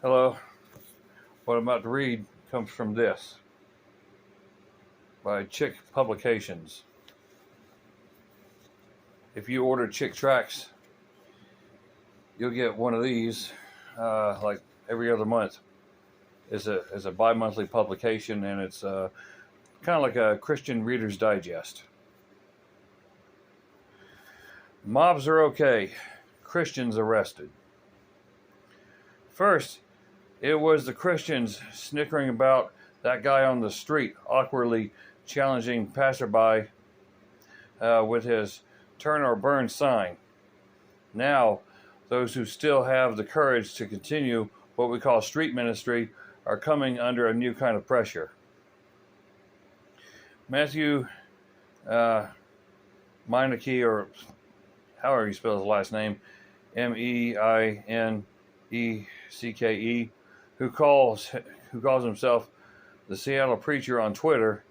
Hello. What I'm about to read comes from this by Chick Publications. If you order Chick tracts, you'll get one of these like every other month. It's a bi-monthly publication, and it's kind of like a Christian Reader's Digest. Mobs are okay. Christians arrested. First, it was the Christians snickering about that guy on the street, awkwardly challenging passerby with his turn or burn sign. Now, those who still have the courage to continue what we call street ministry are coming under a new kind of pressure. Matthew Meineke, or however you spell his last name, Meinecke, who calls himself the Seattle Preacher on Twitter,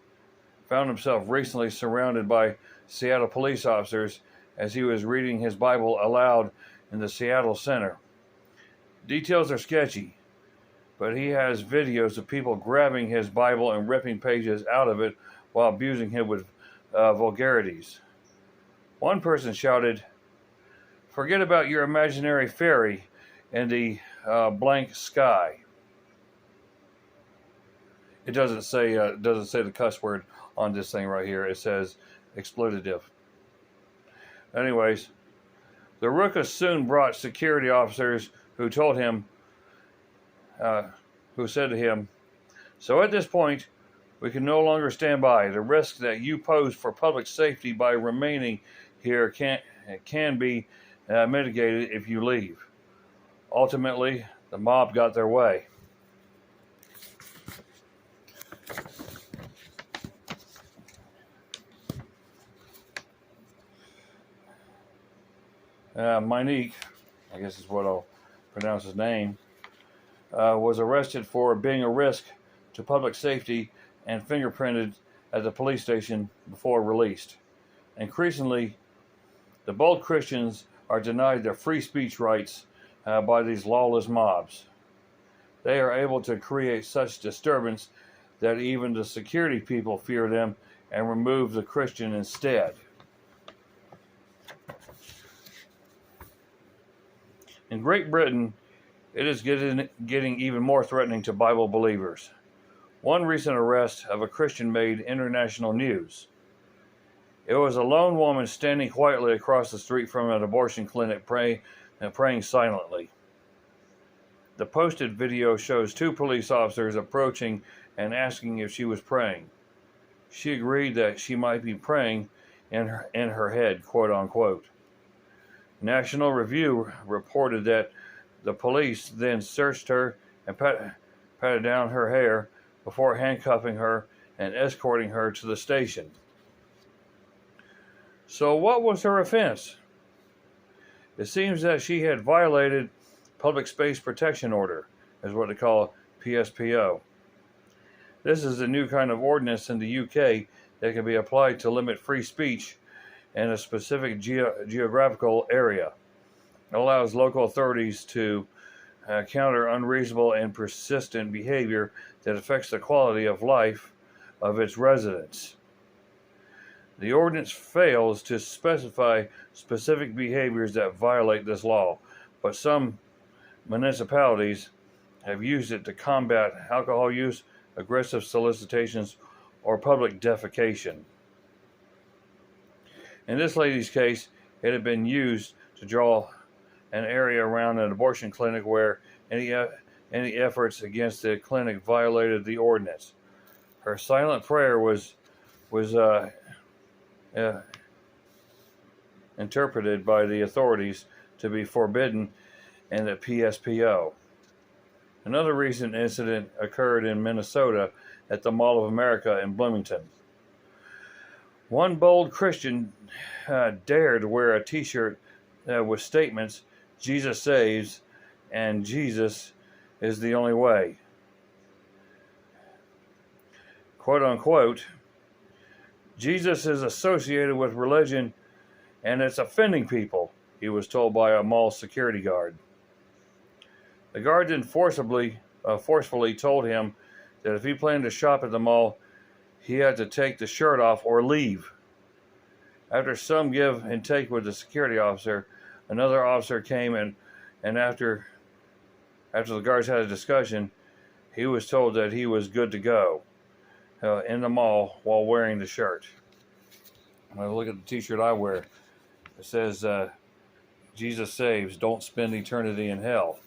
found himself recently surrounded by Seattle police officers as he was reading his Bible aloud in the Seattle Center. Details are sketchy, but he has videos of people grabbing his Bible and ripping pages out of it while abusing him with vulgarities. One person shouted, "Forget about your imaginary fairy and the blank sky." It doesn't say the cuss word on this thing right here. It says exploitative. Anyways, the ruckus soon brought security officers who said to him, "So at this point, we can no longer stand by. The risk that you pose for public safety by remaining here can be mitigated if you leave." Ultimately, the mob got their way. Meineke, I guess is what I'll pronounce his name, was arrested for being a risk to public safety and fingerprinted at the police station before released. Increasingly, the bold Christians are denied their free speech rights by these lawless mobs. They are able to create such disturbance that even the security people fear them and remove the Christian instead. In Great Britain, it is getting even more threatening to Bible believers. One recent arrest of a Christian made international news. It was a lone woman standing quietly across the street from an abortion clinic praying silently. The posted video shows two police officers approaching and asking if she was praying. She agreed that she might be praying in her head, quote unquote. National Review reported that the police then searched her and patted down her hair before handcuffing her and escorting her to the station. So what was her offense? It seems that she had violated Public Space Protection Order, is what they call PSPO. This is a new kind of ordinance in the UK that can be applied to limit free speech in a specific geographical area. It allows local authorities to counter unreasonable and persistent behavior that affects the quality of life of its residents. The ordinance fails to specify specific behaviors that violate this law, but some municipalities have used it to combat alcohol use, aggressive solicitations, or public defecation. In this lady's case, it had been used to draw an area around an abortion clinic where any efforts against the clinic violated the ordinance. Her silent prayer was interpreted by the authorities to be forbidden in the PSPO. Another recent incident occurred in Minnesota at the Mall of America in Bloomington. One bold Christian dared to wear a t-shirt with statements, "Jesus saves," and "Jesus is the only way." Quote unquote, "Jesus is associated with religion and it's offending people," he was told by a mall security guard. The guard then forcefully told him that if he planned to shop at the mall, he had to take the shirt off or leave. After some give and take with the security officer, another officer came and after the guards had a discussion, he was told that he was good to go in the mall while wearing the shirt. When I look at the t-shirt I wear, it says, Jesus saves, don't spend eternity in hell.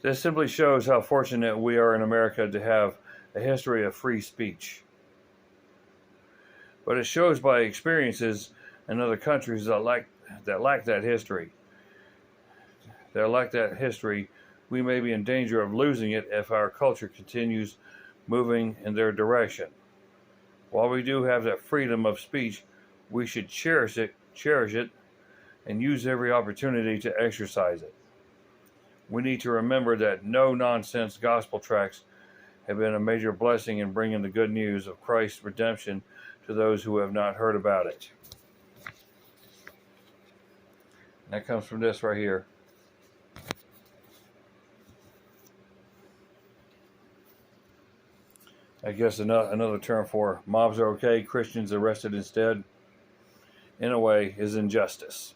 This simply shows how fortunate we are in America to have a history of free speech. But it shows by experiences in other countries that lack that history. We may be in danger of losing it if our culture continues moving in their direction. While we do have that freedom of speech, we should cherish it, and use every opportunity to exercise it. We need to remember that no-nonsense gospel tracts have been a major blessing in bringing the good news of Christ's redemption to those who have not heard about it. And that comes from this right here. I guess another term for mobs are okay, Christians arrested instead, in a way, is injustice.